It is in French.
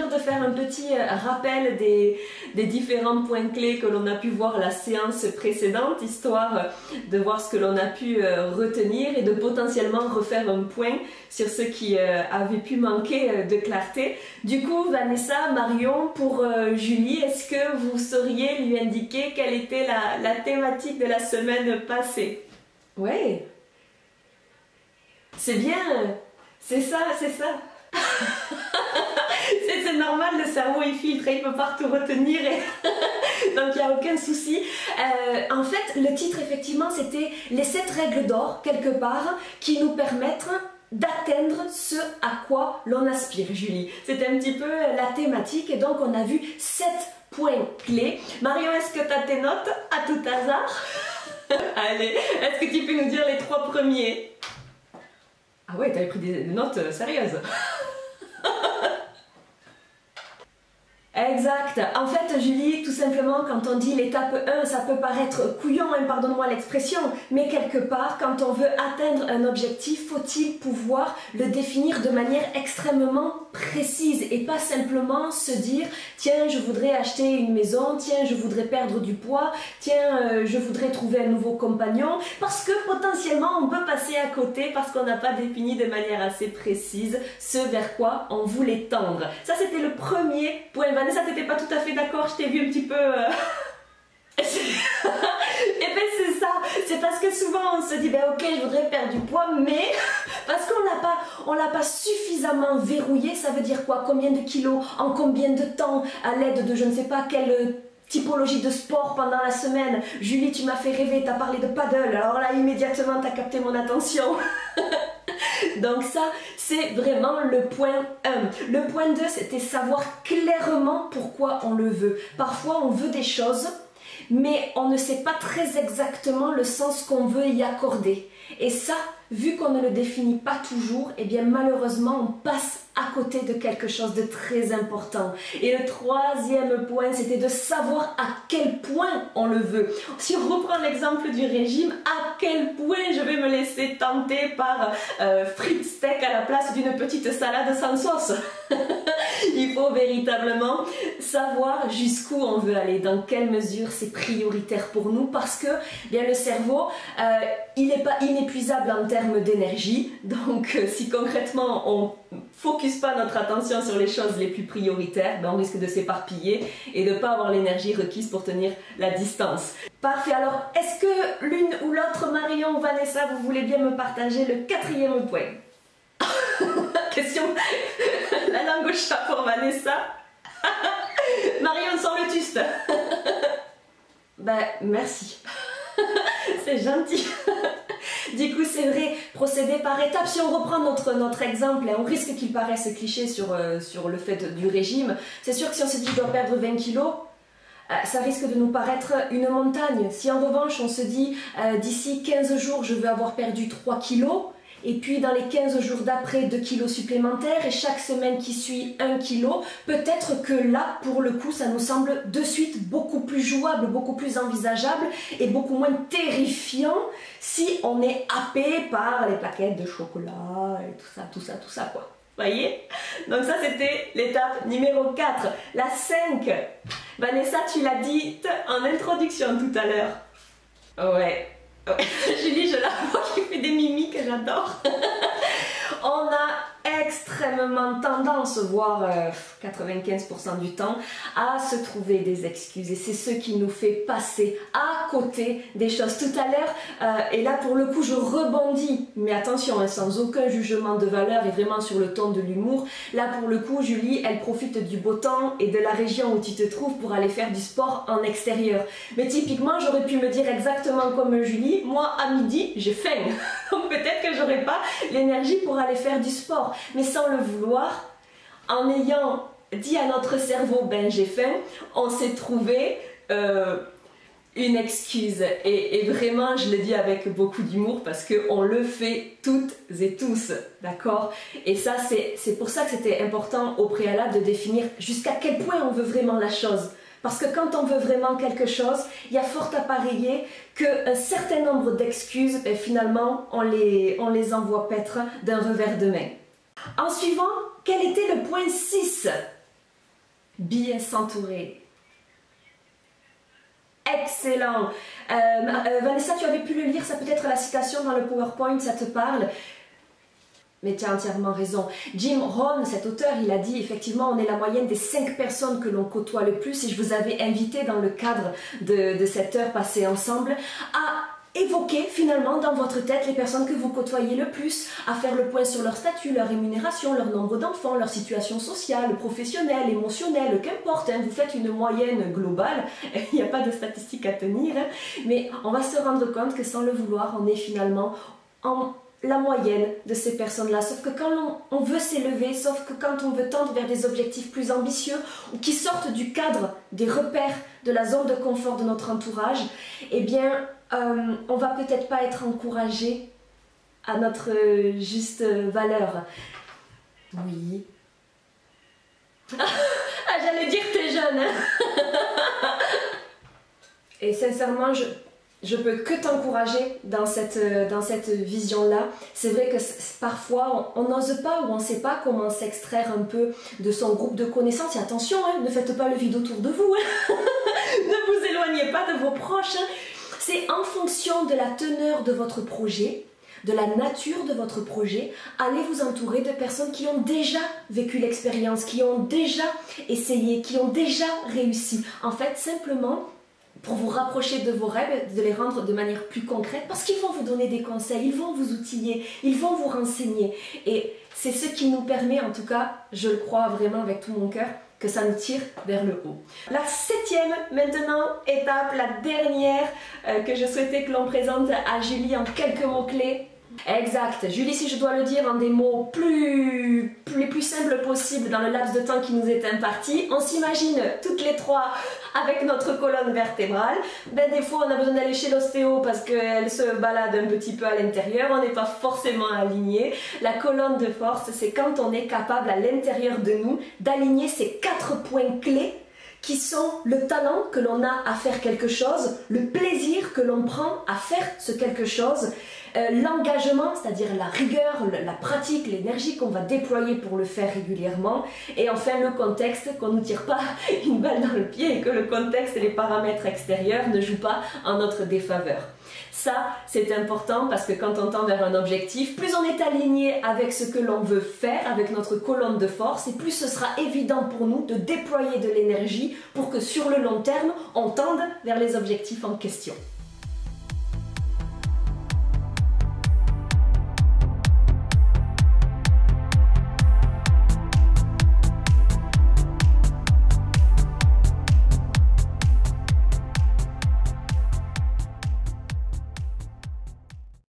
dire de faire un petit rappel des différents points clés que l'on a pu voir la séance précédente, histoire de voir ce que l'on a pu retenir et de potentiellement refaire un point sur ce qui avait pu manquer de clarté. Du coup, Vanessa, Marion, pour Julie, est-ce que vous sauriez lui indiquer quelle était la thématique de la semaine passée? Ouais, c'est bien, c'est ça, c'est ça. C'est normal, le cerveau il filtre et il peut pas tout retenir et donc il n'y a aucun souci. En fait, le titre effectivement c'était les 7 règles d'or quelque part qui nous permettent d'atteindre ce à quoi l'on aspire, Julie. C'était un petit peu la thématique et donc on a vu 7 points clés. Marion, est-ce que tu as tes notes à tout hasard? Allez, est-ce que tu peux nous dire les 3 premiers? Ah ouais, t'avais pris des notes sérieuses. Exact. En fait, Julie, tout simplement, quand on dit l'étape 1, ça peut paraître couillon, hein, pardonne-moi l'expression, mais quelque part, quand on veut atteindre un objectif, faut-il pouvoir le définir de manière extrêmement précise et pas simplement se dire « Tiens, je voudrais acheter une maison, tiens, je voudrais perdre du poids, tiens, je voudrais trouver un nouveau compagnon », parce que potentiellement, on peut passer à côté parce qu'on n'a pas défini de manière assez précise ce vers quoi on voulait tendre. Ça, c'était le premier point. Vanessa, t'étais pas tout à fait d'accord, je t'ai vu un petit peu... Et ben c'est ça, c'est parce que souvent on se dit, ben ok, je voudrais perdre du poids, mais parce qu'on l'a pas suffisamment verrouillé. Ça veut dire quoi? Combien de kilos, en combien de temps, à l'aide de je ne sais pas quelle typologie de sport pendant la semaine. Julie, tu m'as fait rêver, t'as parlé de paddle, alors là immédiatement t'as capté mon attention. Donc ça, c'est vraiment le point 1. Le point 2, c'était savoir clairement pourquoi on le veut. Parfois, on veut des choses, mais on ne sait pas très exactement le sens qu'on veut y accorder. Et ça, vu qu'on ne le définit pas toujours, eh bien malheureusement, on passe à côté de quelque chose de très important. Et le troisième point, c'était de savoir à quel point on le veut. Si on reprend l'exemple du régime, à quel point je vais me laisser tenter par frites steak à la place d'une petite salade sans sauce. Il faut véritablement savoir jusqu'où on veut aller, dans quelle mesure c'est prioritaire pour nous, parce que bien, le cerveau, il n'est pas inépuisable en termes d'énergie. Donc si concrètement on focus pas notre attention sur les choses les plus prioritaires, ben on risque de s'éparpiller et de ne pas avoir l'énergie requise pour tenir la distance. Parfait, alors est-ce que l'une ou l'autre, Marion ou Vanessa, vous voulez bien me partager le 4e point? Question, la langue au chat pour Vanessa. Marion, sort le tuste. Ben merci. C'est gentil. Du coup, c'est vrai, procéder par étapes. Si on reprend notre exemple, on risque qu'il paraisse cliché sur le fait du régime. C'est sûr que si on se dit je dois perdre 20 kilos, ça risque de nous paraître une montagne. Si en revanche on se dit d'ici 15 jours je veux avoir perdu 3 kilos, et puis dans les 15 jours d'après 2 kilos supplémentaires et chaque semaine qui suit 1 kilo, peut-être que là pour le coup ça nous semble de suite beaucoup plus jouable, beaucoup plus envisageable et beaucoup moins terrifiant si on est happé par les plaquettes de chocolat et tout ça quoi. Voyez? Donc ça c'était l'étape numéro 4. La 5, Vanessa, tu l'as dit en introduction tout à l'heure. Ouais. Julie, je la vois qui fait des mimiques, j'adore. On a extrêmement tendance, voire 95% du temps, à se trouver des excuses. Et c'est ce qui nous fait passer à côté des choses. Tout à l'heure, et là pour le coup je rebondis, mais attention, hein, sans aucun jugement de valeur et vraiment sur le ton de l'humour. Là pour le coup, Julie, elle profite du beau temps et de la région où tu te trouves pour aller faire du sport en extérieur. Mais typiquement, j'aurais pu me dire exactement comme Julie, moi à midi, j'ai faim. Donc peut-être que j'aurais pas l'énergie pour aller faire du sport. Mais sans le vouloir, en ayant dit à notre cerveau ben j'ai faim, on s'est trouvé une excuse et vraiment je le dis avec beaucoup d'humour parce qu'on le fait toutes et tous, d'accord? Et ça c'est pour ça que c'était important au préalable de définir jusqu'à quel point on veut vraiment la chose. Parce que quand on veut vraiment quelque chose, il y a fort à parier qu'un certain nombre d'excuses, ben, finalement, on les envoie paître d'un revers de main. En suivant, quel était le point 6? Bien s'entourer. Excellent. Vanessa, tu avais pu le lire, ça peut être la citation dans le PowerPoint, ça te parle? Mais tu as entièrement raison. Jim Rohn, cet auteur, il a dit effectivement on est la moyenne des 5 personnes que l'on côtoie le plus, et je vous avais invité dans le cadre de cette heure passée ensemble à évoquer finalement dans votre tête les personnes que vous côtoyez le plus, à faire le point sur leur statut, leur rémunération, leur nombre d'enfants, leur situation sociale, professionnelle, émotionnelle, qu'importe, hein, vous faites une moyenne globale, il n'y a pas de statistiques à tenir, hein, mais on va se rendre compte que sans le vouloir, on est finalement en la moyenne de ces personnes-là, sauf que quand on veut s'élever, sauf que quand on veut tendre vers des objectifs plus ambitieux ou qui sortent du cadre des repères de la zone de confort de notre entourage, eh bien on va peut-être pas être encouragé à notre juste valeur. Oui. Ah, j'allais dire t'es jeune, hein. Et sincèrement, je peux que t'encourager dans cette vision-là. C'est vrai que parfois, on n'ose pas ou on ne sait pas comment s'extraire un peu de son groupe de connaissances. Et attention, hein, ne faites pas le vide autour de vous. Hein. Ne vous éloignez pas de vos proches. Hein. C'est en fonction de la teneur de votre projet, de la nature de votre projet, allez vous entourer de personnes qui ont déjà vécu l'expérience, qui ont déjà essayé, qui ont déjà réussi. En fait, simplement pour vous rapprocher de vos rêves, de les rendre de manière plus concrète, parce qu'ils vont vous donner des conseils, ils vont vous outiller, ils vont vous renseigner. Et c'est ce qui nous permet, en tout cas, je le crois vraiment avec tout mon cœur, que ça nous tire vers le haut. La 7e maintenant étape, la dernière que je souhaitais que l'on présente à Julie en quelques mots-clés. Exact. Julie, si je dois le dire en des mots les plus simples possibles dans le laps de temps qui nous est imparti, on s'imagine toutes les trois avec notre colonne vertébrale. Ben, des fois, on a besoin d'aller chez l'ostéo parce qu'elle se balade un petit peu à l'intérieur, on n'est pas forcément aligné. La colonne de force, c'est quand on est capable à l'intérieur de nous d'aligner ces 4 points clés qui sont le talent que l'on a à faire quelque chose, le plaisir que l'on prend à faire ce quelque chose, l'engagement, c'est-à-dire la rigueur, la pratique, l'énergie qu'on va déployer pour le faire régulièrement, et enfin le contexte, qu'on ne nous tire pas une balle dans le pied et que le contexte et les paramètres extérieurs ne jouent pas en notre défaveur. Ça, c'est important parce que quand on tend vers un objectif, plus on est aligné avec ce que l'on veut faire, avec notre colonne de force, et plus ce sera évident pour nous de déployer de l'énergie pour que sur le long terme, on tende vers les objectifs en question.